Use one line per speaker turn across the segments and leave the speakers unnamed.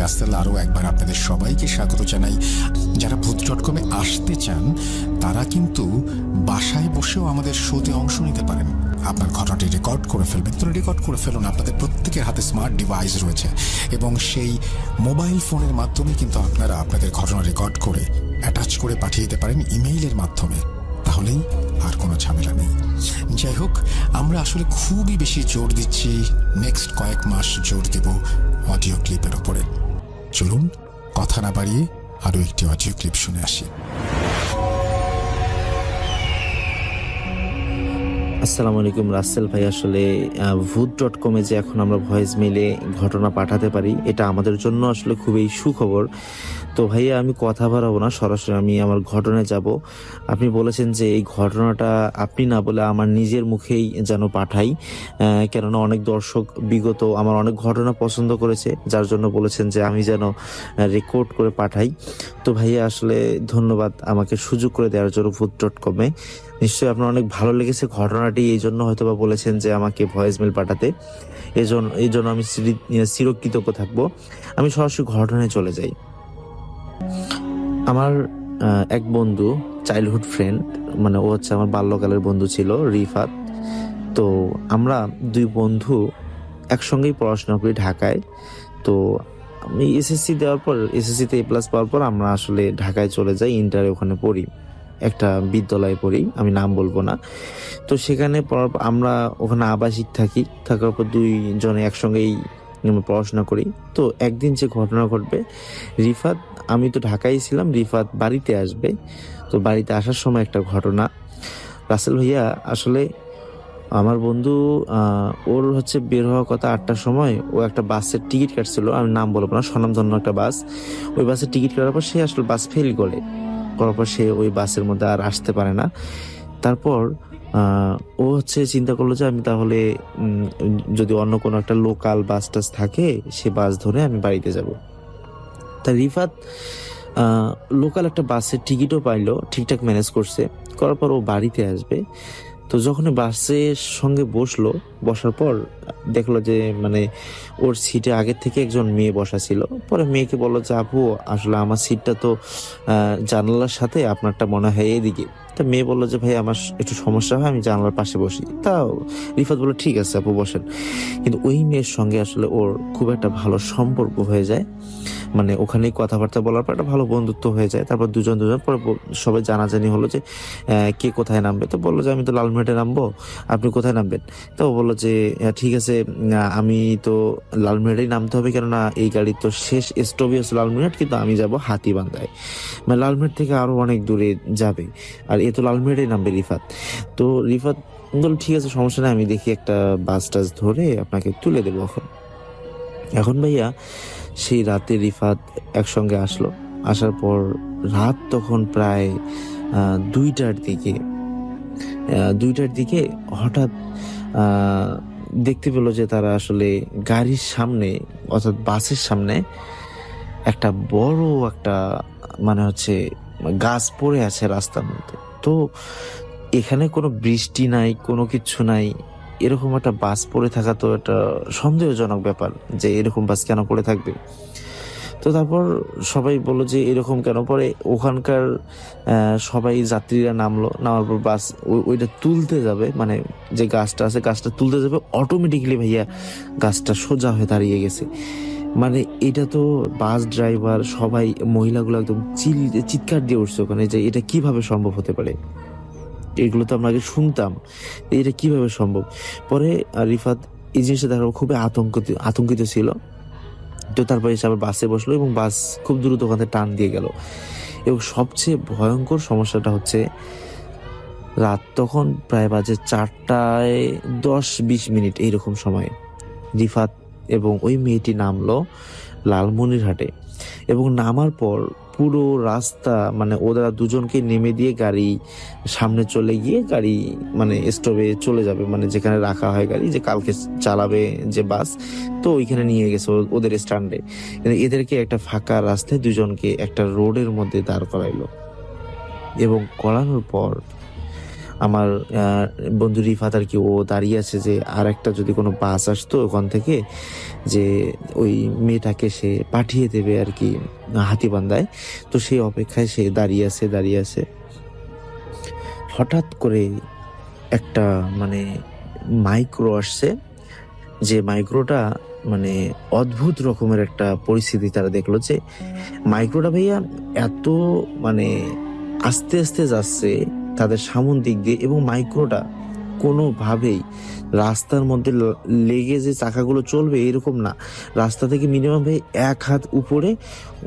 রাসেল আরও একবার আপনাদের সবাইকে স্বাগত জানাই। যারা ভূত.com-এ আসতে চান তারা কিন্তু বাসায় বসেও আমাদের শোতে অংশ নিতে পারেন। আপনার ঘটনাটি রেকর্ড করে ফেলবেন, তো রেকর্ড করে ফেলুন। আপনাদের প্রত্যেকের হাতে স্মার্ট ডিভাইস রয়েছে এবং সেই মোবাইল ফোনের মাধ্যমে কিন্তু আপনারা আপনাদের ঘটনা রেকর্ড করে অ্যাটাচ করে পাঠিয়ে দিতে পারেন ইমেইলের মাধ্যমে। তাহলেই আর কোনো ঝামেলা নেই। যাই হোক, আমরা আসলে খুবই বেশি জোর দিচ্ছি, নেক্সট কয়েক মাস জোর দেব অডিও ক্লিপের ওপরে। চলুন কথা না বাড়িয়ে আরও একটি অডিও ক্লিপ শুনে আসি।
আসসালামু আলাইকুম রাসেল ভাই। আসলে ভূত.com-এ যে এখন আমরা ভয়েস মেলে ঘটনা পাঠাতে পারি, এটা আমাদের জন্য আসলে খুবই সুখবর। তো ভাইয়া আমি কথা বাড়াবো না, সরাসরি আমি আমার ঘটনায় যাব। আপনি বলেছেন যে এই ঘটনাটা আপনি না বলে আমার নিজের মুখেই যেন পাঠাই, কেননা অনেক দর্শক বিগত আমার অনেক ঘটনা পছন্দ করেছে, যার জন্য বলেছেন যে আমি যেন রেকর্ড করে পাঠাই। তো ভাইয়া আসলে ধন্যবাদ আমাকে সুযোগ করে দেওয়ার জন্য ভূত.com-এ। নিশ্চয়ই আপনার অনেক ভালো লেগেছে ঘটনাটি, এই জন্য হয়তো বা বলেছেন যে আমাকে ভয়েস মেল পাঠাতে। এই জন্য আমি চিরকৃতজ্ঞ থাকবো। আমি সরাসরি ঘটনায় চলে যাই। আমার এক বন্ধু, চাইল্ডহুড ফ্রেন্ড, মানে ও হচ্ছে আমার বাল্যকালের বন্ধু ছিল, রিফাত। তো আমরা দুই বন্ধু একসঙ্গেই পড়াশোনা করি ঢাকায়। তো আমি এসএসসি দেওয়ার পর, এসএসসিতে A+ পাওয়ার পর আমরা আসলে ঢাকায় চলে যাই, ইন্টারে ওখানে পড়ি, একটা বিদ্যালয়ে পড়ি, আমি নাম বলবো না। তো সেখানে পড়ার পর আমরা ওখানে আবাসিক থাকি, থাকার পর দুইজনে একসঙ্গেই পড়াশোনা করি। তো একদিন যে ঘটনা ঘটবে, রিফাত, আমি তো ঢাকায় ছিলাম, রিফাত বাড়িতে আসবে। তো বাড়িতে আসার সময় একটা ঘটনা, রাসেল ভাইয়া, আসলে আমার বন্ধু ওর হচ্ছে বের হওয়ার কথা 8টার সময়। ও একটা বাসের টিকিট কাটছিল, আমি নাম বলবো না, স্বনামধন্য একটা বাস। ওই বাসের টিকিট কাটার পর সে আসলে বাস ফেল করার পর সে ওই বাসের মধ্যে আর আসতে পারে না। তারপর ও হচ্ছে চিন্তা করলো যে আমি তাহলে যদি অন্য কোনো একটা লোকাল বাস টাস থাকে, সে বাস ধরে আমি বাড়িতে যাব। তা রিফাত লোকাল একটা বাসের টিকিটও পাইলো, ঠিকঠাক ম্যানেজ করছে। করার পর ও বাড়িতে আসবে। তো যখন বাসের সঙ্গে বসার পর দেখলো যে মানে ওর সিটে আগের থেকে একজন মেয়ে বসা ছিল। পরে মেয়েকে বললো যে আপু, আসলে আমার সিটটা তো জানালার সাথে, আপনারটা মনে হয় এদিকে। তা মেয়ে বললো যে ভাই, আমার একটু সমস্যা হয়, আমি জানালার পাশে বসি। তা রিফাত বললো ঠিক আছে আপু, বসেন। কিন্তু ওই মেয়ের সঙ্গে আসলে ওর খুব একটা ভালো সম্পর্ক হয়ে যায়, মানে ওখানেই কথাবার্তা বলার পর একটা ভালো বন্ধুত্ব হয়ে যায়। তারপর দুজন পরে সবাই জানাজানি হলো যে কে কোথায় নামবে। তো বললো যে আমি তো লালমেটে নামবো, আপনি কোথায় নামবেন? তো বললো যে ঠিক আছে, আমি তো লালমেটেই নামতে হবে, কেননা এই গাড়ির তো শেষ স্টপই হচ্ছে লালমেট, কিন্তু আমি যাব হাতিবান্ধায়, মানে লালমেট থেকে আরো অনেক দূরে যাবে, আর এ তো লালমেটেই নামবে রিফাত। তো রিফাত বললো ঠিক আছে, সমস্যা নেই, আমি দেখি একটা বাস টাস ধরে আপনাকে তুলে দেবো। এখন ভাইয়া সেই রাতে রিফাত একসঙ্গে আসলো। আসার পর রাত তখন প্রায় 2টার দিকে হঠাৎ দেখতে পেলো যে তারা আসলে গাড়ির সামনে, অর্থাৎ বাসের সামনে একটা বড় একটা মানে হচ্ছে গাছ পড়ে আছে রাস্তার মধ্যে। তো এখানে কোনো বৃষ্টি নাই, কোনো কিছু নাই, এরকম একটা বাস পড়ে থাকা তো একটা সন্দেহজনক ব্যাপার, যে এরকম বাস কেন পড়ে থাকবে। তো তারপর সবাই বললো যে এরকম কেন পরে। ওখানকার সবাই যাত্রীরা নামার পর বাস ওইটা তুলতে যাবে, মানে যে গাছটা আছে গাছটা তুলতে যাবে, অটোমেটিকলি ভাইয়া গাছটা সোজা হয়ে দাঁড়িয়ে গেছে। মানে এটা তো বাস ড্রাইভার সবাই, মহিলাগুলো একদম চিৎকার দিয়ে উঠছে ওখানে, যে এটা কিভাবে সম্ভব হতে পারে। এগুলো তো আমরা আগে শুনতাম, এটা কিভাবে সম্ভব। পরে রিফাত এই জিনিসটা দেখার খুবই আতঙ্কিত ছিল। তো তারপরে এসে আবার বাসে বসলো এবং বাস খুব দ্রুত ওখানে টান দিয়ে গেল। এবং সবচেয়ে ভয়ঙ্কর সমস্যাটা হচ্ছে, রাত তখন প্রায় বাজে 4:10-20 এইরকম সময়। রিফাত এবং ওই মেয়েটি নামলো লালমনিরহাটে, এবং নামার পর পুরো রাস্তা, মানে ওরা দুজনকে নেমে দিয়ে গাড়ি সামনে চলে গিয়ে গাড়ি মানে স্টপে চলে যাবে, মানে যেখানে রাখা হয় গাড়ি, যে কালকে চালাবে যে বাস, তো ওইখানে নিয়ে গেছে ওদের স্ট্যান্ডে। এদেরকে একটা ফাঁকা রাস্তায় দুজনকে একটা রোডের মধ্যে দাঁড় করাইলো, এবং করানোর পর আমার বন্ধু রিফাত আর কি, ও দাঁড়িয়ে আছে যে আর একটা যদি কোনো বাস আসতো ওখান থেকে, যে ওই মেয়েটাকে সে পাঠিয়ে দেবে আর কি হাতীবান্ধায়। তো সেই অপেক্ষায় সে দাঁড়িয়ে আছে। হঠাৎ করে একটা মানে মাইক্রো আসছে, যে মাইক্রোটা মানে অদ্ভুত রকমের একটা পরিস্থিতি তারা দেখলো, যে মাইক্রোটা ভাইয়া এত মানে আস্তে আস্তে যাচ্ছে তাদের সামন দিক দিয়ে, এবং মাইক্রোটা কোনোভাবেই রাস্তার মধ্যে লেগে যে চাকাগুলো চলবে এরকম না, রাস্তা থেকে মিনিমাম ভাই 1 হাত উপরে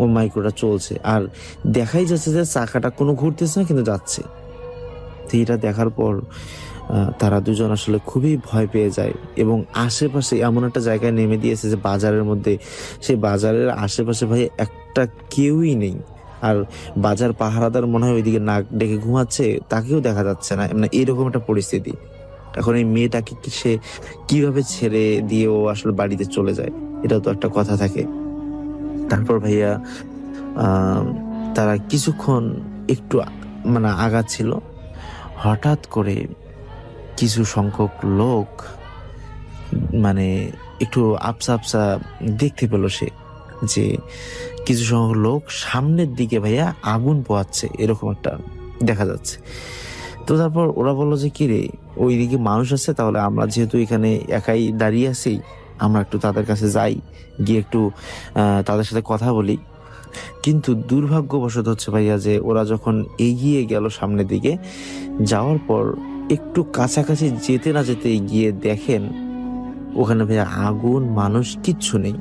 ও মাইক্রোটা চলছে, আর দেখাই যাচ্ছে যে চাকাটা কোনো ঘুরতেছে না কিন্তু যাচ্ছে। তো এটা দেখার পর তারা দুজন আসলে খুবই ভয় পেয়ে যায়, এবং আশেপাশে এমন একটা জায়গায় নেমে দিয়েছে যে বাজারের মধ্যে, সেই বাজারের আশেপাশে ভাই একটা কেউই নেই, আর বাজার পাহারাদার মনে হয় ওইদিকে নাক ডেকে ঘুমাচ্ছে, তাকেও দেখা যাচ্ছে না, মানে এরকম একটা পরিস্থিতি। এখন এই মেয়েটাকে সে কিভাবে ছেড়ে দিয়ে ও আসলে বাড়িতে চলে যায়, এটাও তো একটা কথা থাকে। তারপর ভাইয়া তারা কিছুক্ষণ একটু মানে আগাচ্ছিল, হঠাৎ করে কিছু সংখ্যক লোক মানে একটু আপসা আপসা দেখতে পেল সে, যে কিছু সংখ্যক লোক সামনের দিকে ভাইয়া আগুন পোহাচ্ছে, এরকম একটা দেখা যাচ্ছে। তো তারপর ওরা বললো যে কি রে, ওইদিকে মানুষ আছে, তাহলে আমরা যেহেতু এখানে একাই দাঁড়িয়ে আছি, আমরা একটু তাদের কাছে যাই, গিয়ে একটু তাদের সাথে কথা বলি। কিন্তু দুর্ভাগ্যবশত হচ্ছে ভাইয়া যে ওরা যখন এগিয়ে গেল সামনের দিকে, যাওয়ার পর একটু কাছাকাছি যেতে না যেতে গিয়ে দেখেন ওখানে ভাইয়া আগুন, মানুষ, কিচ্ছু নেই,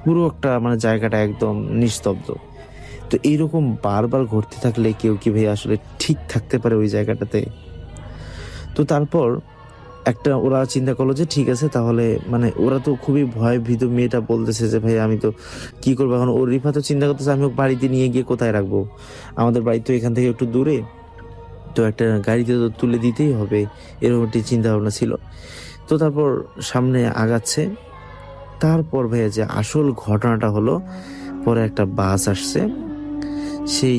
পুরো একটা মানে জায়গাটা একদম নিস্তব্ধ। তো এইরকম বারবার ঘটতে থাকলে কেউ কি ভাই আসলে ঠিক থাকতে পারে ওই জায়গাটাতে? তো তারপর ওরা চিন্তা করলো যে ঠিক আছে, তাহলে মানে ওরা তো খুবই ভয় ভীত, মেয়েটা বলতেছে যে ভাই আমি তো কি করবো এখন। ওর রিফা তো চিন্তা করতেছে আমি ওকে বাড়িতে নিয়ে গিয়ে কোথায় রাখবো, আমাদের বাড়ি তো এখান থেকে একটু দূরে, তো একটা গাড়িতে তো তুলে দিতেই হবে, এরকম একটি চিন্তা ভাবনা ছিল। তো তারপর সামনে আগাচ্ছে। তারপর ভাইয়া যে আসল ঘটনাটা হলো, পরে একটা বাস আসছে, সেই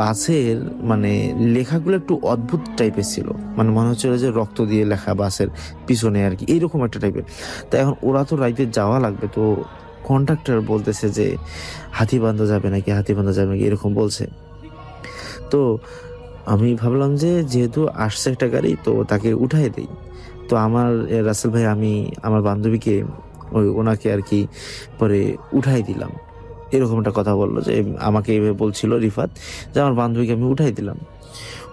বাসের মানে লেখাগুলো একটু অদ্ভুত টাইপের ছিল, মানে মনে হচ্ছিল যে রক্ত দিয়ে লেখা বাসের পিছনে আর কি, এইরকম একটা টাইপের। তো এখন ওরা তো রাইতে যাওয়া লাগবে, তো কন্ডাক্টর বলতেছে যে হাতীবান্ধা যাবে নাকি এরকম বলছে। তো আমি ভাবলাম যে যেহেতু আসছে একটা গাড়ি, তো তাকে উঠাই দেই। তো আমার রাসেল ভাই, আমি আমার বান্ধবীকে ওনাকে আর কি পরে উঠাই দিলাম, এরকম একটা কথা বললো, যে আমাকে এইভাবে বলছিল রিফাত যে আমার বান্ধবীকে আমি উঠাই দিলাম।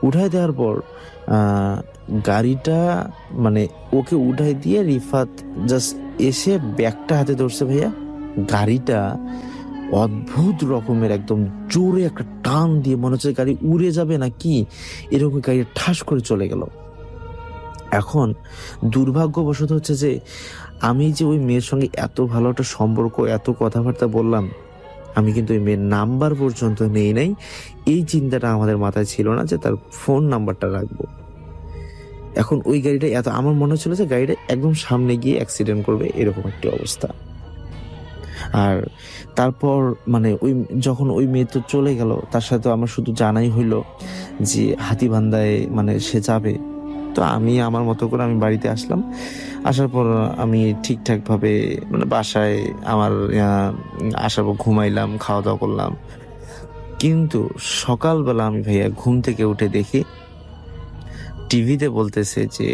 উঠাই দেওয়ার পর গাড়িটা মানে ওকে উঠাই দিয়ে রিফাত জাস্ট এসে ব্যাগটা হাতে ধরছে ভাইয়া, গাড়িটা অদ্ভুত রকমের একদম জোরে একটা টান দিয়ে মনে হচ্ছে গাড়ি উড়ে যাবে না কি, এরকম গাড়ি ঠাস করে চলে গেল। এখন দুর্ভাগ্যবশত হচ্ছে যে আমি যে ওই মেয়ের সঙ্গে এত ভালো একটা সম্পর্ক, এত কথাবার্তা বললাম, আমি কিন্তু ওই মেয়ের নাম্বার পর্যন্ত নেই নাই। এই চিন্তাটা আমাদের মাথায় ছিল না যে তার ফোন নাম্বারটা রাখবো। এখন ওই গাড়িটা আমার মনে হচ্ছিল যে গাড়িটা একদম সামনে গিয়ে অ্যাক্সিডেন্ট করবে, এরকম একটি অবস্থা। আর তারপর মানে যখন ওই মেয়ে তো চলে গেল, তার সাথে আমার শুধু জানাই হইলো যে হাতীবান্ধায় মানে সে যাবে। তো আমি আমার মতো করে আমি বাড়িতে আসলাম। আসার পর আমি ঠিকঠাকভাবে মানে বাসায় আমার আসার পর ঘুমাইলাম, খাওয়া দাওয়া করলাম। কিন্তু সকালবেলা আমি ভাইয়া ঘুম থেকে উঠে দেখি টিভিতে বলতেছে যে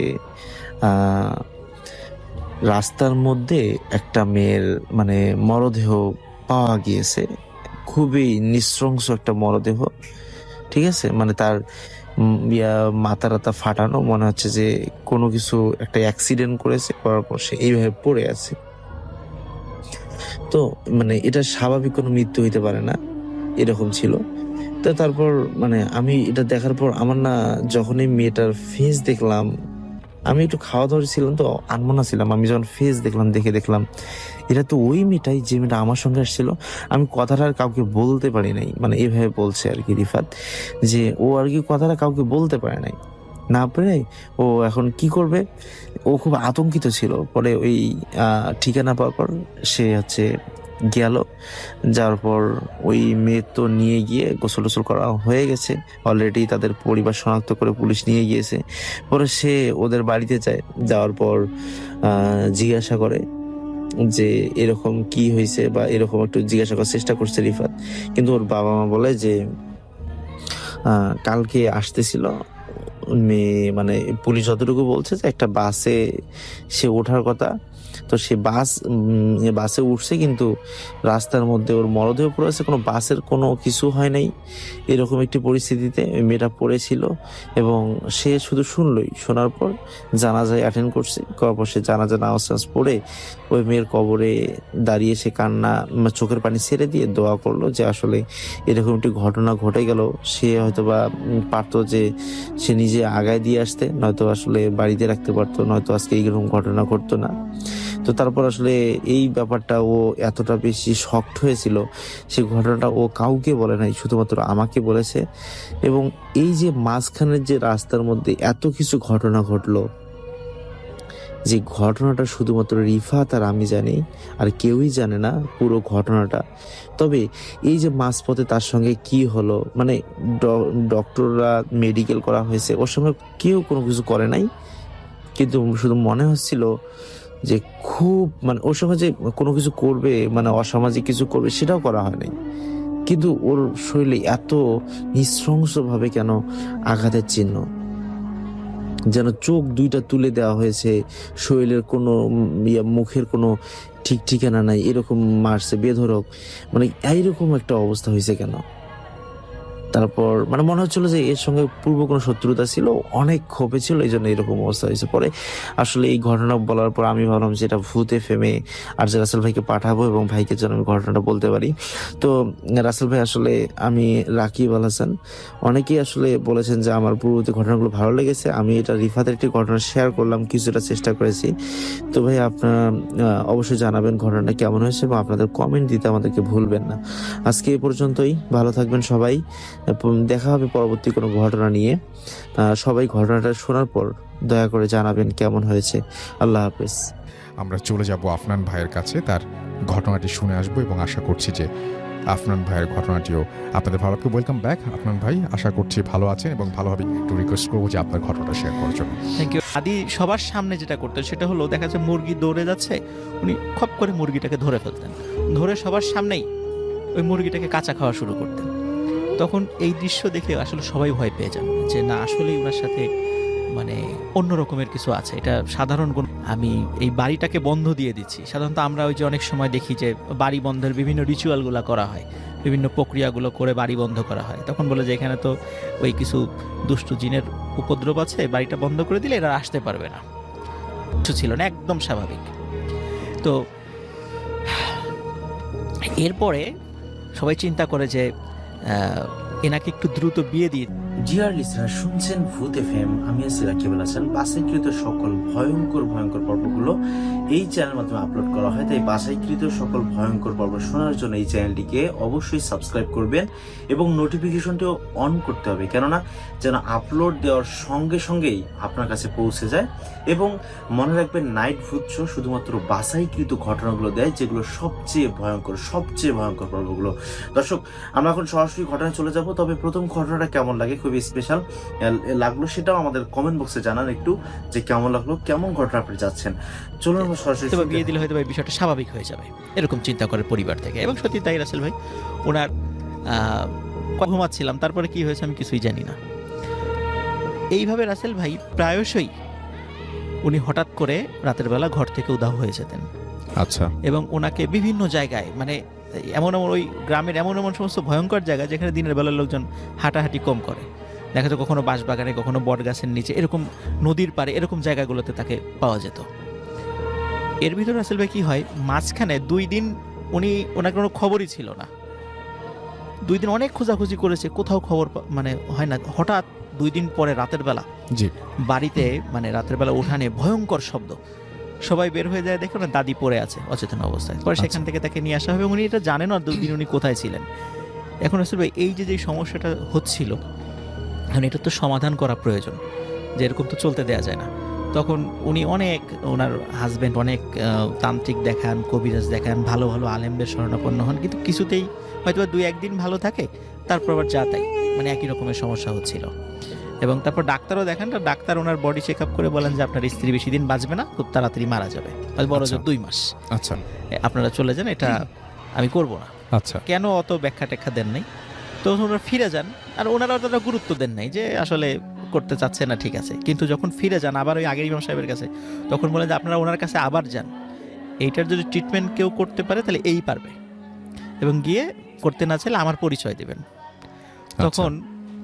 রাস্তার মধ্যে একটা মেয়ের মানে মরদেহ পাওয়া গিয়েছে, খুবই নৃশংস একটা মরদেহ। ঠিক আছে, মানে তার মাথা রাতা ফাটানো, মনে হচ্ছে যে কোনো কিছু একটা অ্যাক্সিডেন্ট করেছে, করার পর সে এইভাবে পড়ে আছে। তো মানে এটা স্বাভাবিক কোনো মৃত্যু হইতে পারে না, এরকম ছিল। তো তারপর মানে আমি এটা দেখার পর আমার না, যখন এই মেয়েটার ফেস দেখলাম, আমি একটু খাওয়া দাওয়া ছিলাম তো আনমনা ছিলাম, আমি যখন ফেস দেখলাম এটা তো ওই মেয়েটাই যে মেয়েটা আমার সঙ্গে আসছিল। আমি কথাটা আর কাউকে বলতে পারি নাই, মানে এভাবে বলছে আর কি রিফাত, যে ও আর কি কথাটা কাউকে বলতে পারে নাই, না পারে ও এখন কি করবে, ও খুব আতঙ্কিত ছিল। পরে ওই ঠিকানা পাওয়ার পর সে হচ্ছে গেল। যাওয়ার পর ওই মেয়ে তো নিয়ে গিয়ে গোসল টোসল করা হয়ে গেছে অলরেডি, তাদের পরিবার শনাক্ত করে পুলিশ নিয়ে গিয়েছে। পরে সে ওদের বাড়িতে যায়, যাওয়ার পর জিজ্ঞাসা করে যে এরকম কি হয়েছে বা এরকম একটু জিজ্ঞাসা করার চেষ্টা করছে রিফাত, কিন্তু ওর বাবা মা বলে যে কালকে আসতেছিল মেয়ে, মানে পুলিশ যতটুকু বলছে যে একটা বাসে সে ওঠার কথা, তো সে বাসে উঠছে কিন্তু রাস্তার মধ্যে ওর মরদেহ পড়েছে, কোনো বাসের কোনো কিছু হয় নাই। এরকম একটি পরিস্থিতিতে ওই মেয়েটা পড়েছিল এবং সে শুধু শোনার পর জানাজায় অ্যাটেন্ড করছে, করার পর সে জানাজা নামাজ পড়ে ওই মেয়ের কবরে দাঁড়িয়ে সে কান্না, চোখের পানি ছেড়ে দিয়ে দোয়া করলো যে আসলে এরকম একটি ঘটনা ঘটে গেল। সে হয়তোবা পারতো যে সে নিজে আগায় দিয়ে আসতে, নয়তো আসলে বাড়িতে রাখতে পারতো, নয়তো আজকে এইরকম ঘটনা ঘটতো না। তো তারপর আসলে এই ব্যাপারটা ও এতটা বেশি শকড হয়েছিল, সেই ঘটনাটা ও কাউকে বলে নাই, শুধুমাত্র আমাকে বলেছে। এবং এই যে মাঝখানের যে রাস্তার মধ্যে এত কিছু ঘটনা ঘটলো, যে ঘটনাটা শুধুমাত্র রিফাত আর আমি জানি, আর কেউই জানে না পুরো ঘটনাটা। তবে এই যে মাঝপথে তার সঙ্গে কি হলো, মানে ডক্টররা মেডিকেল করা হয়েছে, ওর সঙ্গে কেউ কোনো কিছু করে নাই, কিন্তু শুধু মনে হচ্ছিল যে খুব, মানে ওর সঙ্গে যে কোনো কিছু করবে, মানে অসামাজিক কিছু করবে, সেটাও করা হয় নাই। কিন্তু ওর শরীরে এত নৃশংসভাবে কেন আঘাতের চিহ্ন, যেন চোখ দুইটা তুলে দেওয়া হয়েছে, শরীরের কোনো মুখের কোনো ঠিক ঠিকানা নাই, এরকম মারছে বেধড়ক, মানে এইরকম একটা অবস্থা হয়েছে কেন? তারপর মানে মনে হচ্ছিল যে এর সঙ্গে পূর্ব কোনো শত্রুতা ছিল, অনেক ক্ষোভে ছিল, এই জন্য এরকম অবস্থা হয়েছে। পরে আসলে এই ঘটনা বলার পর আমি ভাবলাম যে এটা ভূতে ফেমে আর যে রাসেল ভাইকে পাঠাবো এবং ভাইকে যেন আমি ঘটনাটা বলতে পারি। তো রাসেল ভাই, আসলে আমি রাকিব আল হাসান, অনেকেই আসলে বলেছেন যে আমার পূর্ববর্তী ঘটনাগুলো ভালো লেগেছে, আমি এটা রিফাতের একটি ঘটনা শেয়ার করলাম, কিছুটা চেষ্টা করেছি। তো ভাই আপনারা অবশ্যই জানাবেন ঘটনাটা কেমন হয়েছে এবং আপনাদের কমেন্ট দিতে আমাদেরকে ভুলবেন না। আজকে এই পর্যন্তই, ভালো থাকবেন সবাই, দেখা হবে পরবর্তী কোনো ঘটনা নিয়ে। সবাই ঘটনাটা শোনার পর দয়া করে জানাবেন কেমন হয়েছে। আল্লাহ হাফেজ।
আমরা চলে যাব আফনান ভাইয়ের কাছে, তার ঘটনাটি শুনে আসবো এবং আশা করছি যে আফনান ভাইয়ের ঘটনাটিও আপনাদের ভালো লাগবে। ওয়েলকাম ব্যাক আফনান ভাই, আশা করছি ভালো আছেন এবং ভালোভাবে একটু রিকোয়েস্ট করবো যে আপনার ঘটনাটা শেয়ার করার জন্য।
Thank you. আদি সবার সামনে যেটা করতেন সেটা হলো, দেখা যাচ্ছে মুরগি দৌড়ে যাচ্ছে, উনি খপ করে মুরগিটাকে ধরে ফেলতেন, ধরে সবার সামনেই ওই মুরগিটাকে কাঁচা খাওয়া শুরু করতেন। তখন এই দৃশ্য দেখে আসলে সবাই ভয় পেয়ে যান যে না, আসলেই ওনার সাথে মানে অন্য রকমের কিছু আছে, এটা সাধারণ কোন। আমি এই বাড়িটাকে বন্ধ দিয়ে দিচ্ছি। সাধারণত আমরা ওই যে অনেক সময় দেখি যে বাড়ি বন্ধের বিভিন্ন রিচুয়ালগুলো করা হয়, বিভিন্ন প্রক্রিয়াগুলো করে বাড়ি বন্ধ করা হয়। তখন বলে যে এখানে তো ওই কিছু দুষ্টু জিনের উপদ্রব আছে, বাড়িটা বন্ধ করে দিলে এরা আসতে পারবে না। কিছু ছিল না, একদম স্বাভাবিক। তো এরপরে সবাই চিন্তা করে যে এনাকে একটু দ্রুত বিয়ে দিয়ে।
ডিয়ার লিসনার, শুনছেন ভূত এফএম, আমি আছি রাকিব আল হাসান। বাছাইকৃত সকল ভয়ঙ্কর পর্বগুলো এই চ্যানেলের মাধ্যমে আপলোড করা হয়, তাই বাছাইকৃত সকল ভয়ঙ্কর পর্ব শোনার জন্য এই চ্যানেলটিকে অবশ্যই সাবস্ক্রাইব করবেন এবং নোটিফিকেশনটিও অন করতে হবে, কেননা যেন আপলোড দেওয়ার সঙ্গে সঙ্গেই আপনার কাছে পৌঁছে যায়। এবং মনে রাখবেন, নাইট ভূত শো শুধুমাত্র বাছাইকৃত ঘটনাগুলো দেয়, যেগুলো সবচেয়ে ভয়ঙ্কর পর্বগুলো। দর্শক, আমরা এখন সরাসরি ঘটনায় চলে যাব। তবে প্রথম ঘটনাটা কেমন লাগে, খুবই স্পেশাল লাগলো, সেটাও আমাদের কমেন্ট বক্সে জানান একটু, যে কেমন লাগলো, কেমন ঘটনা আপনি যাচ্ছেন। চলুন আমরা সরাসরি।
বিয়ে দিলে হয়তো এই বিষয়টা স্বাভাবিক হয়ে যাবে, এরকম চিন্তা করে পরিবার থেকে। এবং সত্যি তাই রাসেল ভাই, ওনার ঘুমাচ্ছিলাম, তারপরে কি হয়েছে আমি কিছুই জানি না। এইভাবে রাসেল ভাই প্রায়শই উনি হঠাৎ করে রাতের বেলা ঘর থেকে উধাও হয়ে যেতেন।
আচ্ছা।
এবং ওনাকে বিভিন্ন জায়গায়, মানে এমন ওই গ্রামের এমন সমস্ত ভয়ঙ্কর জায়গা যেখানে দিনের বেলার লোকজন হাঁটাহাঁটি কম করে, দেখা যায় কখনো বাঁশবাগানে, কখনো বট গাছের নিচে, এরকম নদীর পাড়ে, এরকম জায়গাগুলোতে তাকে পাওয়া যেত। এর ভিতরে রাসেল ভাই কি হয়, মাঝখানে 2 দিন ওনার কোনো খবরই ছিল না। 2 দিন অনেক খোঁজাখুঁজি করেছে, কোথাও খবর মানে হয় না। হঠাৎ 2 দিন পরে রাতের বেলা বাড়িতে, মানে রাতের বেলা উঠানে ভয়ঙ্কর শব্দ, সবাই বের হয়ে যায়, দেখো না দাদি পড়ে আছে অচেতন অবস্থায়। পরে সেখান থেকে তাকে নিয়ে আসা হবে। উনি এটা জানেন না 2 দিন উনি কোথায় ছিলেন। এখন রাসেল ভাই, এই যে সমস্যাটা হচ্ছিল, এখন এটা তো সমাধান করা প্রয়োজন, যে এরকম তো চলতে দেওয়া যায় না। তখন উনি অনেক, ওনার হাজব্যান্ড অনেক তান্ত্রিক দেখান, কবিরাজ দেখান, ভালো ভালো আলেমদের শরণাপন্ন হন, কিন্তু কিছুতেই হয়তো 2-1 দিন ভালো থাকে, তারপর আবার যা তাই, মানে একই রকমের সমস্যা হচ্ছিল। এবং তারপর ডাক্তারও দেখান, তো ডাক্তার ওনার বডি চেক আপ করে বলেন যে আপনার স্ত্রী বেশি দিন বাঁচবে না, খুব তাড়াতাড়ি মারা যাবে, বড় জোর 2 মাস,
আচ্ছা
আপনারা চলে যান, এটা আমি করব না।
আচ্ছা
কেন অত ব্যাখ্যা ট্যাখ্যা দেন নাই, তো ওনারা ফিরে যান, আর ওনারা অতটা গুরুত্ব দেন নাই যে আসলে করতে চাচ্ছে না, ঠিক আছে। কিন্তু যখন ফিরে যান আবার ওই আগের ইমাম সাহেবের কাছে, তখন বলেন যে আপনারা ওনার কাছে আবার যান, এইটার যদি ট্রিটমেন্ট কেউ করতে পারে তাহলে এই পারবে, এবং গিয়ে করতে না চাইলে আমার পরিচয় দেবেন। তখন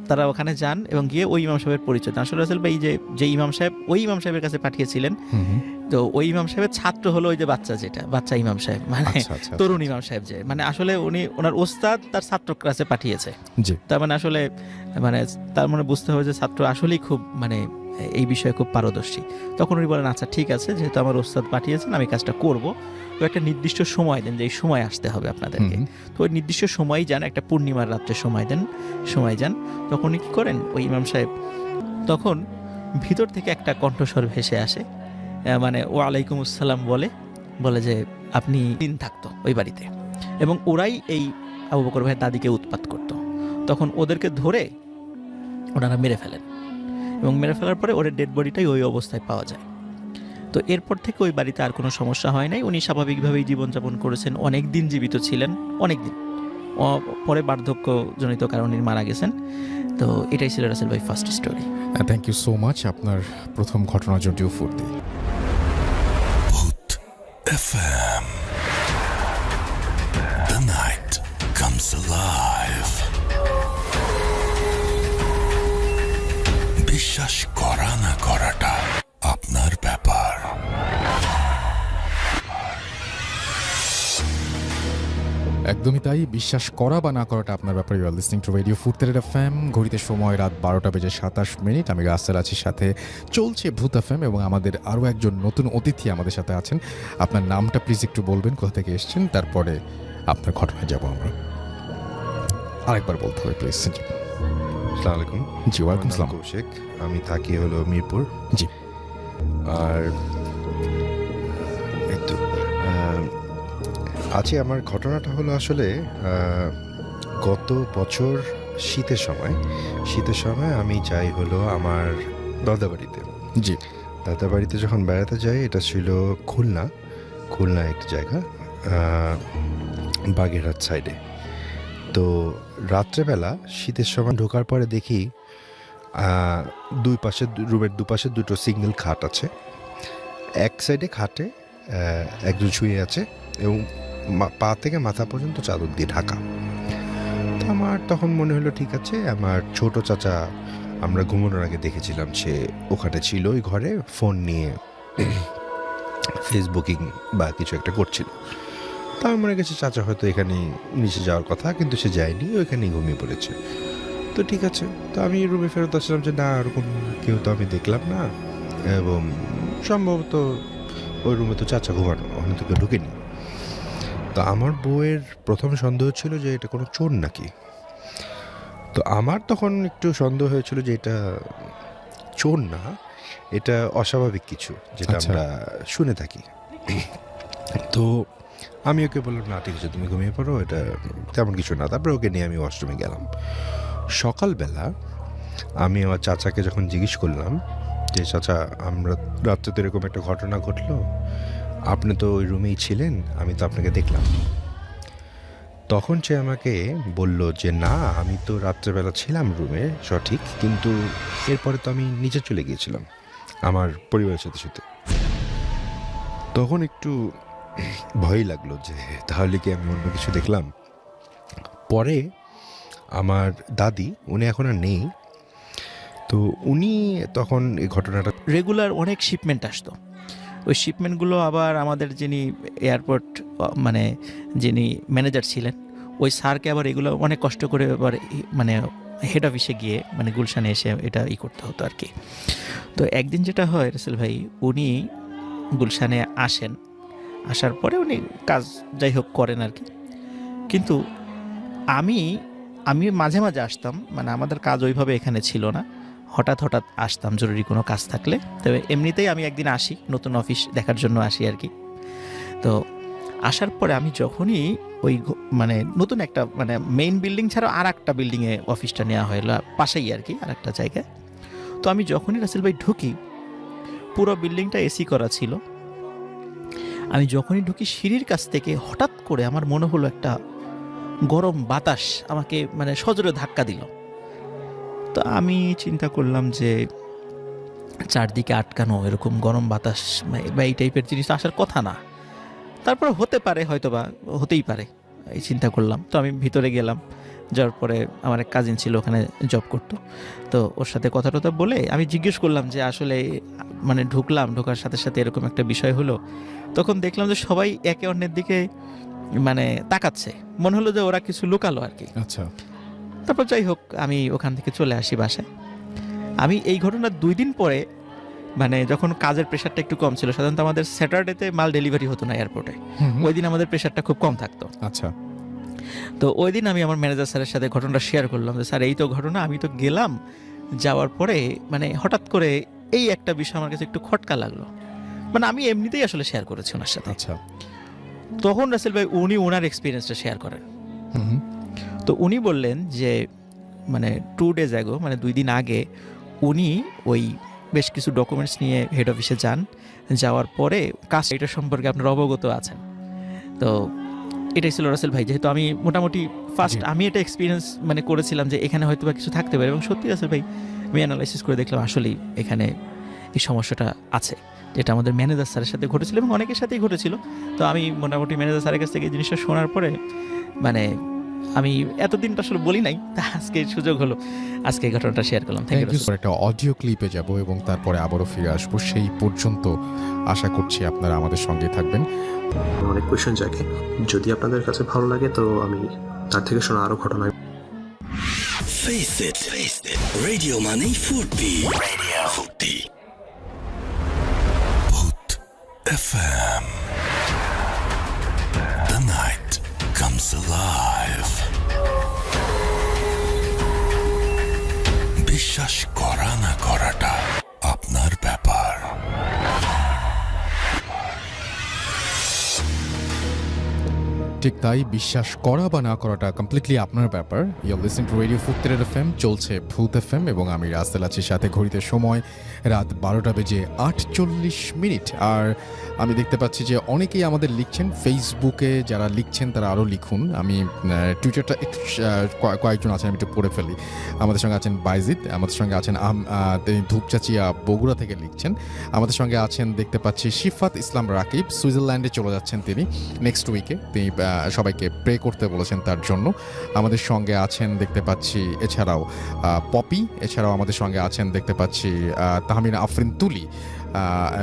তারা ওখানে যান এবং গিয়ে ওই ইমাম সাহেবের পরিচয় দেন। আসলে রাসেল ভাই যে ইমাম সাহেব ওই ইমাম সাহেবের কাছে পাঠিয়েছিলেন, তো ওই ইমাম সাহেবের ছাত্র হলো ওই যে বাচ্চা ইমাম সাহেব, মানে তরুণ ইমাম সাহেব, যে মানে আসলে উনি ওনার ওস্তাদ তার ছাত্র কাছে পাঠিয়েছে। তার মানে আসলে মানে তার মানে বুঝতে হবে যে ছাত্র আসলেই খুব মানে এই বিষয়ে খুব পারদর্শী। তখন উনি বলেন আচ্ছা ঠিক আছে, যেহেতু আমার ওস্তাদ পাঠিয়েছেন আমি কাজটা করব, তো একটা নির্দিষ্ট সময় দেন যে এই সময় আসতে হবে আপনাদেরকে। তো ওই নির্দিষ্ট সময় যান, একটা পূর্ণিমার রাত্রে সময় যান। তখন উনি কী করেন, ওই ইমাম সাহেব তখন ভিতর থেকে একটা কণ্ঠস্বর ভেসে আসে, মানে ওয়ালাইকুম আসসালাম বলে যে আপনি দিন থাকতো ওই বাড়িতে, এবং ওরাই এই আবু বকর ভাইয়ের দাদিকে উৎপাত করত। তখন ওদেরকে ধরে ওনারা মেরে ফেলেন, এবং মেরে ফেলার পরে ওদের ডেড বডিটাই ওই অবস্থায় পাওয়া যায়। তো এরপর থেকে ওই বাড়িতে আর কোনো সমস্যা হয় নাই, উনি স্বাভাবিকভাবেই জীবনযাপন করেছেন, অনেক দিন জীবিত ছিলেন, অনেক দিন। পরে বার্ধক্যজনিত কারণে মারা গেছেন। তো এটাই ছিল রাসেল ভাই first story.
Thank you so much আপনার প্রথম ঘটনার জন্য ফুর্তি।
Voot FM. The night comes alive. বিশ্বাস করা না করাটা আপনার ব্যাপার।
একদমই তাই, বিশ্বাস করা বা না করাটা আপনার ব্যাপারে। You are listening to radio Foorti FM. ঘড়িতে সময় রাত 12:27। আমি রাসেল আছি, সাথে চলছে ভূত এফএম, এবং আমাদের আরও একজন নতুন অতিথি আমাদের সাথে আছেন। আপনার নামটা প্লিজ একটু বলবেন, কোথা থেকে এসেছেন, তারপরে আপনার ঘটনায় যাব আমরা। আরেকবার বলতে হবে প্লিজ।
আসসালামু আলাইকুম।
জি ওয়ালাইকুম আসসালাম।
কৌশিক, আমি থাকি হলো মিরপুর।
জি।
আর এই তো আজকে আমার ঘটনাটা হলো আসলে গত বছর শীতের সময় আমি যাই হলো আমার দাদা বাড়িতে।
জি।
দাদা বাড়িতে যখন বেড়াতে যাই, এটা ছিল খুলনা একটা জায়গা, বাগেরহাট সাইডে। তো রাত্রেবেলা শীতের সময় ঢোকার পরে দেখি রুমের দুপাশে দুটো সিঙ্গেল খাট আছে। এক সাইডে খাটে একজন শুয়ে আছে এবং পা থেকে মাথা পর্যন্ত চাদর দিয়ে ঢাকা। তো আমার তখন মনে হলো ঠিক আছে, আমার ছোট চাচা আমরা ঘুমানোর আগে দেখেছিলাম সে ওখানে ছিল ওই ঘরে, ফোন নিয়ে ফেসবুকিং বা কিছু একটা করছিল। তা আমার মনে গেছে চাচা হয়তো এখানে নিচে যাওয়ার কথা, কিন্তু সে যায়নি, ওইখানেই ঘুমিয়ে পড়েছে। তো ঠিক আছে, তো আমি রুমে ফেরত আসলাম যে না, ওরকম কেউ তো আমি দেখলাম না, এবং সম্ভবত ওই রুমে তো চাচা ঘুমানো, ওখানে তো কেউ ঢুকেনি। তো আমার বউয়ের প্রথম সন্দেহ ছিল যে এটা কোনো চোর নাকি। তো আমার তখন একটু সন্দেহ হয়েছিল যে এটা চোর না, এটা অস্বাভাবিক কিছু, যেটা আমরা শুনে থাকি। তো আমি ওকে বললাম না ঠিক আছে, তুমি ঘুমিয়ে পড়ো, এটা তেমন কিছু না। তারপরে ওকে নিয়ে আমি ওয়াশরুমে গেলাম। সকালবেলা আমি আমার চাচাকে যখন জিজ্ঞেস করলাম যে চাচা, আমরা রাত্রে তো এরকম একটা ঘটনা ঘটলো, আপনি তো ওই রুমেই ছিলেন, আমি তো আপনাকে দেখলাম। তখন সে আমাকে বলল যে না, আমি তো রাত্রেবেলা ছিলাম রুমে সঠিক, কিন্তু এরপরে তো আমি নিচে চলে গিয়েছিলাম আমার পরিবারের সাথে সাথে। তখন একটু ভয় লাগলো যে তাহলে কি আমি অন্য কিছু দেখলাম। পরে আমার দাদি, উনি এখন আর নেই, তো উনি তখন এই ঘটনাটা
রেগুলার অনেক শিপমেন্ট আসতো, ওই শিপমেন্টগুলো আবার আমাদের যিনি এয়ারপোর্ট মানে যিনি ম্যানেজার ছিলেন, ওই স্যারকে আবার এগুলো অনেক কষ্ট করে আবার মানে হেড অফিসে গিয়ে মানে গুলশানে এসে এটা করতে হতো আর কি। তো একদিন যেটা হয় রাসেল ভাই, উনি গুলশানে আসেন, আসার পরে উনি কাজ যাই হোক করেন আর কি। কিন্তু আমি মাঝে মাঝে আসতাম, মানে আমাদের কাজ ওইভাবে এখানে ছিল না, হঠাৎ হঠাৎ আসতাম জরুরি কোনো কাজ থাকলে। তবে এমনিতেই আমি একদিন আসি, নতুন অফিস দেখার জন্য আসি আর কি। তো আসার পরে আমি যখনই ওই মানে নতুন একটা মানে মেইন বিল্ডিং ছাড়াও আর একটা বিল্ডিংয়ে অফিসটা নেওয়া হলো পাশেই আর কি, আর একটা জায়গায়। তো আমি যখনই রাসেল ভাই ঢুকি, পুরো বিল্ডিংটা এসি করা ছিল। আমি যখনই ঢুকি সিঁড়ির কাছ থেকে হঠাৎ করে আমার মনে হলো একটা গরম বাতাস আমাকে মানে সজোরে ধাক্কা দিল। তো আমি চিন্তা করলাম যে চারদিকে আটকানো এরকম গরম বাতাস বা এই টাইপের জিনিস তো আসার কথা না, তারপরে হতে পারে, হয়তো বা হতেই পারে, এই চিন্তা করলাম। তো আমি ভিতরে গেলাম, যাওয়ার পরে আমার এক কাজিন ছিল ওখানে জব করতো, তো ওর সাথে কথা টথা বলে আমি জিজ্ঞেস করলাম যে আসলে মানে ঢোকার সাথে সাথে এরকম একটা বিষয় হলো। তখন দেখলাম যে সবাই একে অন্যের দিকে মানে তাকাচ্ছে, মনে হলো যে ওরা কিছু লুকালো আর কি।
আচ্ছা,
তারপর যাই হোক আমি ওখান থেকে চলে আসি বাসায়। আমি এই ঘটনার 2 দিন পরে মানে যখন কাজের প্রেশারটা একটু কম ছিল, সাধারণত আমাদের স্যাটারডেতে মাল ডেলিভারি হতো না এয়ারপোর্টে, ওই দিন আমাদের প্রেশারটা খুব কম থাকতো।
আচ্ছা,
তো ওই দিন আমি আমার ম্যানেজার স্যারের সাথে ঘটনাটা শেয়ার করলাম যে স্যার এই তো ঘটনা, আমি তো গেলাম, যাওয়ার পরে মানে হঠাৎ করে এই একটা বিষয় আমার কাছে একটু খটকা লাগলো। মানে আমি এমনিতেই আসলে শেয়ার করেছি ওনার সাথে।
আচ্ছা,
তখন রাসেল ভাই উনি ওনার এক্সপিরিয়েন্সটা শেয়ার করেন।
হুম,
তো উনি বললেন যে মানে 2 days ago, মানে 2 দিন আগে উনি ওই বেশ কিছু ডকুমেন্টস নিয়ে হেড অফিসে যান। যাওয়ার পরে কাজ এটা সম্পর্কে আপনারা অবগত আছেন। তো এটাই ছিল রাসেল ভাই, যেহেতু আমি মোটামুটি ফার্স্ট আমি এটা এক্সপিরিয়েন্স মানে করেছিলাম যে এখানে হয়তো বা কিছু থাকতে পারে, এবং সত্যি রাসেল ভাই আমি অ্যানালাইসিস করে দেখলাম আসলেই এখানে এই সমস্যাটা আছে, যেটা আমাদের ম্যানেজার স্যারের সাথে ঘটেছিল এবং অনেকের সাথেই ঘটেছিল। তো আমি মোটামুটি ম্যানেজার স্যারের কাছ থেকে এই জিনিসটা শোনার পরে মানে আমি এতদিন তো আসলে বলি নাই, তা আজকে সুযোগ হলো, আজকে এই ঘটনাটা শেয়ার করলাম। Thank
thank you.
ইউ।
একটা অডিও ক্লিপে যাব এবং তারপরে আবারও ফিরে আসবো। সেই পর্যন্ত আশা করছি আপনারা আমাদের সঙ্গেই থাকবেন।
অনেক কোয়েশ্চেন জাগে, যদি আপনাদের কাছে ভালো লাগে তো আমি তার থেকে শোনা আরো ঘটনা।
Face it. Radio মানেই ফুর্তি। Boot FM. The night comes alive. বিশ্বাস করা না করাটা আপনার ব্যাপার।
ঠিক তাই, বিশ্বাস করা বা না করাটা কমপ্লিটলি আপনার ব্যাপার। Your listening to radio Foorti FM, চলছে ভূত এফএম এবং আমি রাসেল আছি সাথে। ঘড়িতে সময় রাত 12:48। আর আমি দেখতে পাচ্ছি যে অনেকেই আমাদের লিখছেন ফেসবুকে, যারা লিখছেন তারা আরও লিখুন। আমি টুইটারটা একটু কয়েকজন আছেন, আমি একটু পড়ে ফেলি। আমাদের সঙ্গে আছেন বাইজিদ, আমাদের সঙ্গে আছেন তিনি ধূপচাচিয়া বগুড়া থেকে লিখছেন। আমাদের সঙ্গে আছেন দেখতে পাচ্ছি শিফাত ইসলাম রাকিব, সুইজারল্যান্ডে চলে যাচ্ছেন তিনি নেক্সট উইকে। তিনি সবাইকে প্রে করতে বলেছেন তার জন্য। আমাদের সঙ্গে আছেন দেখতে পাচ্ছি এছাড়াও পপি, এছাড়াও আমাদের সঙ্গে আছেন দেখতে পাচ্ছি তাহমিনা আফরিন তুলি,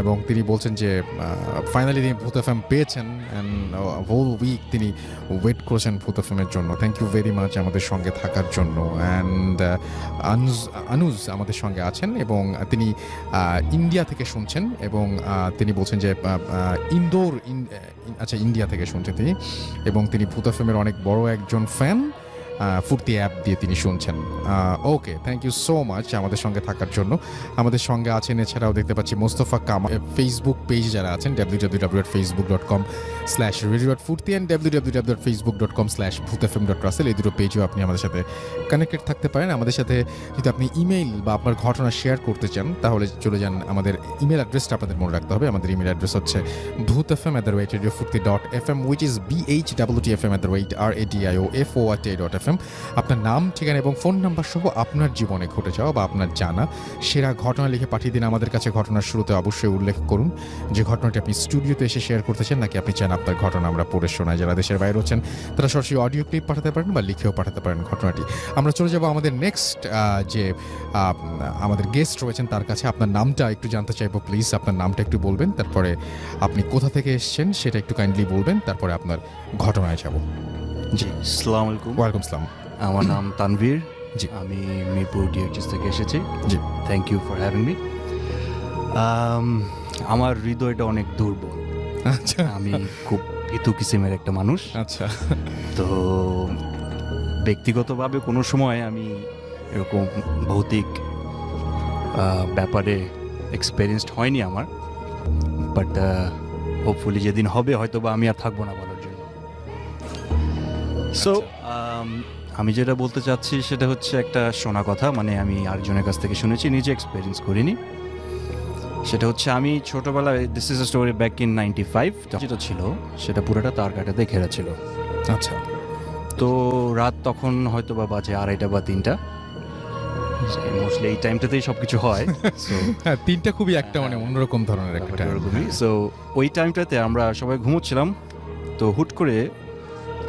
এবং তিনি বলছেন যে ফাইনালি তিনি ভূত এফএম পেয়েছেন অ্যান্ড হোল উইক তিনি ওয়েট করেছেন ভূত এফএমের জন্য। থ্যাংক ইউ ভেরি মাচ আমাদের সঙ্গে থাকার জন্য। অ্যান্ড আনুজ আমাদের সঙ্গে আছেন এবং তিনি ইন্ডিয়া থেকে শুনছেন এবং তিনি বলছেন যে ইন্ডিয়া থেকে শুনছেন তিনি, এবং তিনি ভূত এফএমের অনেক বড় একজন ফ্যান। ফুর্তি অ্যাপ দিয়ে তিনি শুনছেন। ওকে, থ্যাংক ইউ সো মাচ আমাদের সঙ্গে থাকার জন্য। আমাদের সঙ্গে আছেন এছাড়াও দেখতে পাচ্ছি মোস্তফা কামাল। ফেসবুক পেজ যারা আছেন www.facebook.com/radio.furti and www.facebook.com/bhutfm.russell, এই দুটো পেজও আপনি আমাদের সাথে কানেক্টেড থাকতে পারেন। আমাদের সাথে যদি আপনি ইমেইল বা আপনার ঘটনা শেয়ার করতে চান তাহলে চলে যান, আমাদের ইমেল অ্যাড্রেসটা আপনাদের মনে রাখতে হবে। আমাদের ইমেল অ্যাড্রেস হচ্ছে bhutfm@radiofurti.fm, which is bhutfm@radiofurti.fm। আপনার নাম, ঠিকানা এবং ফোন নাম্বার সহ আপনার জীবনে ঘটে যাওয়া বা আপনার জানা সেরা ঘটনা লিখে পাঠিয়ে দিন আমাদের কাছে। ঘটনার শুরুতে অবশ্যই উল্লেখ করুন যে ঘটনাটি আপনি স্টুডিওতে এসে শেয়ার করতে চান, নাকি আপনি চান আপনার ঘটনা আমরা পড়ে শোনাই। যারা দেশের বাইরে হচ্ছেন তারা সরাসরি অডিও ক্লিপ পাঠাতে পারেন বা লিখেও পাঠাতে পারেন ঘটনাটি। আমরা চলে যাব আমাদের নেক্সট যে আমাদের গেস্ট রয়েছেন তার কাছে। আপনার নামটা একটু জানতে চাইবো, প্লিজ আপনার নামটা একটু বলবেন, তারপরে আপনি কোথা থেকে এসেছেন সেটা একটু কাইন্ডলি বলবেন, তারপরে আপনার ঘটনায় যাব।
জি, আসসালামু আলাইকুম।
ওয়ালাইকুম আসসালাম।
আমার নাম তানভীর।
জি।
আমি মিরপুর ডিএইচএস থেকে এসেছি।
জি।
Thank you for having me. আমার হৃদয়টা অনেক দুর্বল।
আচ্ছা,
আমি খুব ভীতু কিসিমের একটা মানুষ।
আচ্ছা,
তো ব্যক্তিগতভাবে কোনো সময় আমি এরকম ভৌতিক ব্যাপারে এক্সপেরিয়েন্সড হয়নি আমার, বাট হোপফুলি যেদিন হবে হয়তো বা আমি আর থাকবো না বলার জন্য। সো আমি যেটা বলতে চাচ্ছি সেটা হচ্ছে একটা শোনা কথা, মানে আমি আরেকজনের কাছ থেকে শুনেছি, নিজে এক্সপেরিয়েন্স করিনি। সেটা হচ্ছে আমি ছোটোবেলায়, this is a story back in 95, যেটা ছিল সেটা পুরোটা তার কাটাতে ঘেরা ছিল।
আচ্ছা,
তো রাত তখন হয়তো বা বাজে 2:30 বা 3টা, মোস্টলি এই টাইমটাতেই সব কিছু হয়। সো
হ্যাঁ, 3টা খুবই একটা মানে অন্যরকম ধরনের একটা time।
এরকমই। সো ওই টাইমটাতে আমরা সবাই ঘুমোচ্ছিলাম, তো হুট করে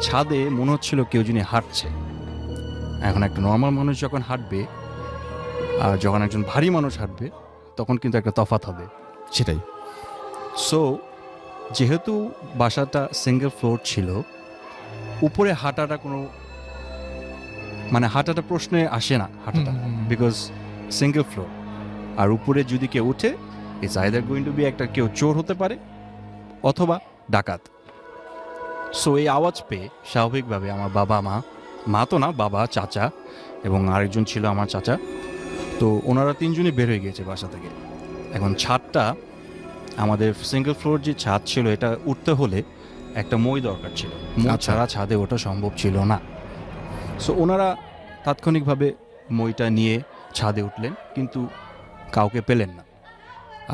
ছাদে মনে হচ্ছিল কেউ যিনি হাঁটছে। এখন একটা নর্মাল মানুষ যখন হাঁটবে আর যখন একজন ভারী মানুষ হাঁটবে তখন কিন্তু একটা তফাৎ হবে।
সেটাই।
সো যেহেতু বাসাটা সিঙ্গেল ফ্লোর ছিল, উপরে হাঁটাটা কোনো মানে হাঁটাটা প্রশ্নে আসে না, হাঁটাটা, বিকজ সিঙ্গেল ফ্লোর। আর উপরে যদি কেউ উঠে, it's either going to be একটা কেউ চোর হতে পারে অথবা ডাকাত। সো এই আওয়াজ পেয়ে স্বাভাবিকভাবে আমার বাবা মা তো না, বাবা, চাচা এবং আরেকজন ছিল আমার চাচা, তো ওনারা 3জনই বের হয়ে গিয়েছে বাসা থেকে। এখন ছাদটা, আমাদের সিঙ্গেল ফ্লোর যে ছাদ ছিল, এটা উঠতে হলে একটা মই দরকার ছিল, মই
আচ্ছা।
ছাড়া ছাদে ওঠা সম্ভব ছিল না। সো ওনারা তাৎক্ষণিকভাবে মইটা নিয়ে ছাদে উঠলেন, কিন্তু কাউকে পেলেন না।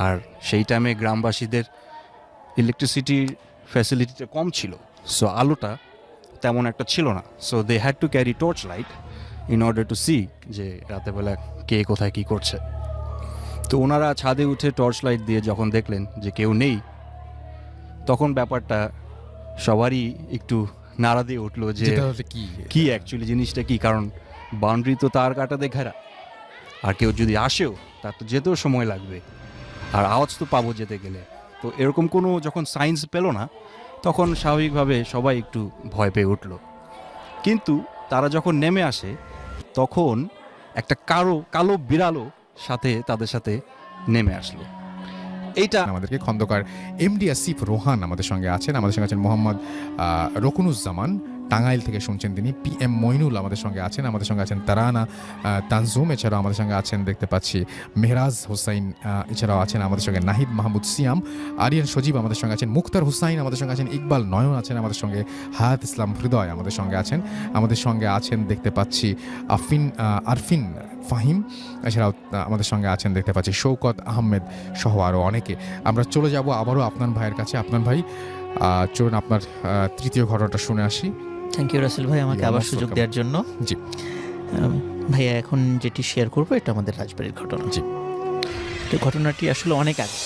আর সেই টাইমে গ্রামবাসীদের ইলেকট্রিসিটির ফ্যাসিলিটিটা কম ছিল, সো আলোটা তেমন একটা ছিল না। So they had to carry torch light in order to see যে রাতেরবেলা কে কোথায় কী করছে। তো ওনারা ছাদে উঠে টর্চ লাইট দিয়ে যখন দেখলেন যে কেউ নেই, তখন ব্যাপারটা সবারই একটু নাড়া দিয়ে উঠলো যে
যেটা হচ্ছে
কি অ্যাকচুয়ালি জিনিসটা কি, কারণ বাউন্ডারি তো তার কাটাতে ঘেরা, আর কেউ যদি আসেও তার তো যেতেও সময় লাগবে, আর আওয়াজ তো পাবো যেতে গেলে। তো এরকম কোনো যখন সাইন্স পেল না, তখন স্বাভাবিকভাবে সবাই একটু ভয় পেয়ে উঠলো। কিন্তু তারা যখন নেমে আসে, তখন একটা কালো বিড়ালও তাদের সাথে নেমে আসলো। এইটা
আমাদেরকে খন্দকার এমডি আসিফ রোহান আমাদের সঙ্গে আছেন, আমাদের সঙ্গে আছেন মোহাম্মদ রকুনুজ্জামান, টাঙ্গাইল থেকে শুনছেন তিনি। PM মইনুল আমাদের সঙ্গে আছেন, আমাদের সঙ্গে আছেন তারানা তানজুম, এছাড়াও আমাদের সঙ্গে আছেন দেখতে পাচ্ছি মেহরাজ হোসাইন, এছাড়াও আছেন আমাদের সঙ্গে নাহিদ মাহমুদ সিয়াম, আরিয়ান সজীব আমাদের সঙ্গে আছেন, মুক্তার হুসাইন আমাদের সঙ্গে আছেন, ইকবাল নয়ন আছেন আমাদের সঙ্গে, হায়াত ইসলাম হৃদয় আমাদের সঙ্গে আছেন দেখতে পাচ্ছি আরফিন ফাহিম, এছাড়াও আমাদের সঙ্গে আছেন দেখতে পাচ্ছি শৌকত আহমেদ সহ আরও অনেকে। আমরা চলে যাব আবারও আপনার ভাইয়ের কাছে। আপনার ভাই, চলুন আপনার তৃতীয় ঘটনাটা শুনে আসি।
থ্যাংক ইউ রাসেল ভাই, আমাকে
You are
আবার
most
সুযোগ
welcome.
দেওয়ার জন্য।
জি।
ভাইয়া, এখন যেটি শেয়ার করবো এটা আমাদের রাজবাড়ির ঘটনা।
জি।
তো ঘটনাটি আসলে অনেক আগে,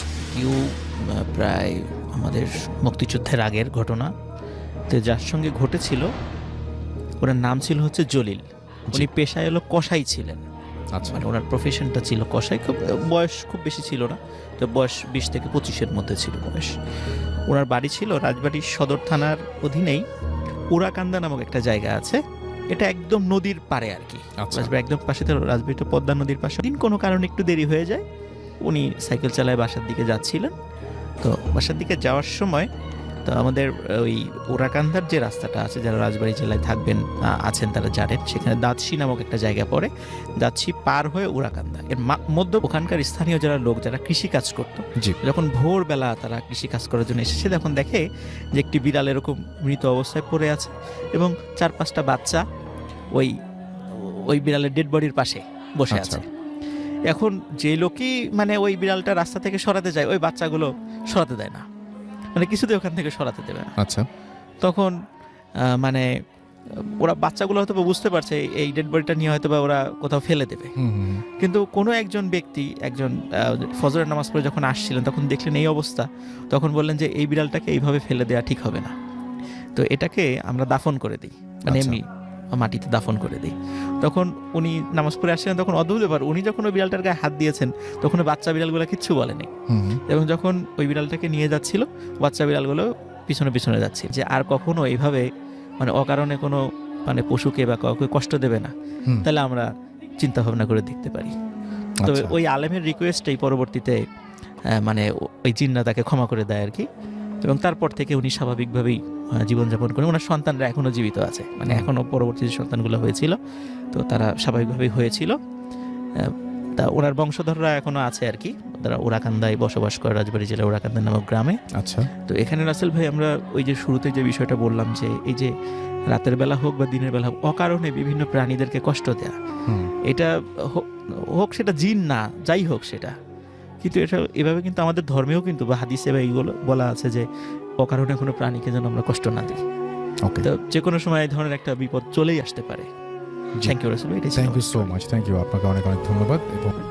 প্রায় আমাদের মুক্তিযুদ্ধের আগের ঘটনা। তো যার সঙ্গে ঘটেছিল, ওনার নাম ছিল হচ্ছে জলিল। উনি পেশায় হলো কসাই ছিলেন,
আচ্ছা,
মানে ওনার প্রফেশনটা ছিল কসাই। বয়স খুব বেশি ছিল না, তো বয়স 20 থেকে 25-এর মধ্যে ছিল বয়স। ওনার বাড়ি ছিল রাজবাড়ির সদর থানার অধীনেই উড়াকান্দা নামক একটা জায়গা আছে, এটা একদম নদীর পাড়ে আর কি।
আচ্ছা।
রাজবাড়ি একদম পাশে, তো রাজবাড়িটা পদ্মা নদীর পাশে। দিন কোনো কারণে একটু দেরি হয়ে যায়, উনি সাইকেল চালায় বাসার দিকে যাচ্ছিলেন। তো বাসার দিকে যাওয়ার সময় তো আমাদের ওই ওরাকান্দার যে রাস্তাটা আছে, যারা রাজবাড়ী জেলায় আছেন তারা জানেন, সেখানে দাঁতশি নামক একটা জায়গা পড়ে। দাঁতশি পার হয়ে ওরাকান্দা এর মধ্যে ওখানকার স্থানীয় যারা লোক, যারা কৃষি কাজ করতো,
জি।
যখন ভোরবেলা তারা কৃষি কাজ করার জন্য এসেছে, তখন দেখে যে একটি বিড়াল এরকম মৃত অবস্থায় পড়ে আছে এবং 4-5টা বাচ্চা ওই বিড়ালের ডেড বডির পাশে বসে
আচ্ছা।
আছে। এখন যে লোকই মানে ওই বিড়ালটা রাস্তা থেকে সরাতে যায়, ওই বাচ্চাগুলো সরাতে দেয় না, মানে কিছুতেই ওখান থেকে সরাতে দেবে না।
আচ্ছা।
তখন মানে ওরা বাচ্চাগুলো হয়তো বুঝতে পারছে এই ডেড বডিটা নিয়ে হয়তো বা ওরা কোথাও ফেলে দেবে, কিন্তু কোনো একজন ব্যক্তি, একজন ফজরের নামাজ পড়ে যখন আসছিলেন, তখন দেখলেন এই অবস্থা, তখন বললেন যে এই বিড়ালটাকে এইভাবে ফেলে দেওয়া ঠিক হবে না, তো এটাকে আমরা দাফন করে দিই, মানে
আচ্ছা।
এমনি মাটিতে দাফন করে দিই। তখন উনি নামাজ পড়ে আসছিলেন, তখন অদ্ভুত ব্যাপার, উনি যখন ওই বিড়ালটার গায়ে হাত দিয়েছেন, তখন ওই বাচ্চা বিড়ালগুলো কিচ্ছু বলেনি, এবং যখন ওই বিড়ালটাকে নিয়ে যাচ্ছিল, বাচ্চা বিড়ালগুলো পিছনে পিছনে যাচ্ছে, যে আর কখনো এইভাবে মানে অকারণে কোনো মানে পশুকে বা কাউকে কষ্ট দেবে না, তাহলে আমরা চিন্তা ভাবনা করে দেখতে পারি। তো
আচ্ছা।
ওই আলেমের রিকোয়েস্টেই পরবর্তীতে মানে ওই জিন্না তাকে ক্ষমা করে দেয় আর কি, এবং তারপর থেকে উনি স্বাভাবিকভাবেই জীবনযাপন করেন। ওনার সন্তানরা এখনও জীবিত আছে, মানে এখনও পরবর্তী যে সন্তানগুলো হয়েছিল, তো তারা স্বাভাবিকভাবেই হয়েছিল। তা ওনার বংশধররা এখনো আছে আর কি, তারা ওরাকান্দায় বসবাস করে, রাজবাড়ী জেলার ওরাকান্দা নামক গ্রামে।
আচ্ছা,
তো এখানে রাসেল ভাই আমরা ওই যে শুরুতে যে বিষয়টা বললাম যে এই যে রাতের বেলা হোক বা দিনের বেলা হোক অকারণে বিভিন্ন প্রাণীদেরকে কষ্ট দেয়া, এটা হোক সেটা জিন না যাই হোক সেটা, কিন্তু এটা এভাবে কিন্তু আমাদের ধর্মেও কিন্তু বা হাদিসে বা এইগুলো বলা আছে যে অকারণে কোনো প্রাণীকে যেন আমরা কষ্ট না দিই।
ওকে,
তো যে কোনো সময় এই ধরনের একটা বিপদ চলেই আসতে পারে। থ্যাংক ইউ রাসেল ভাই,
thank you so much, thank you, আপনাকে অনেক অনেক ধন্যবাদ। এবং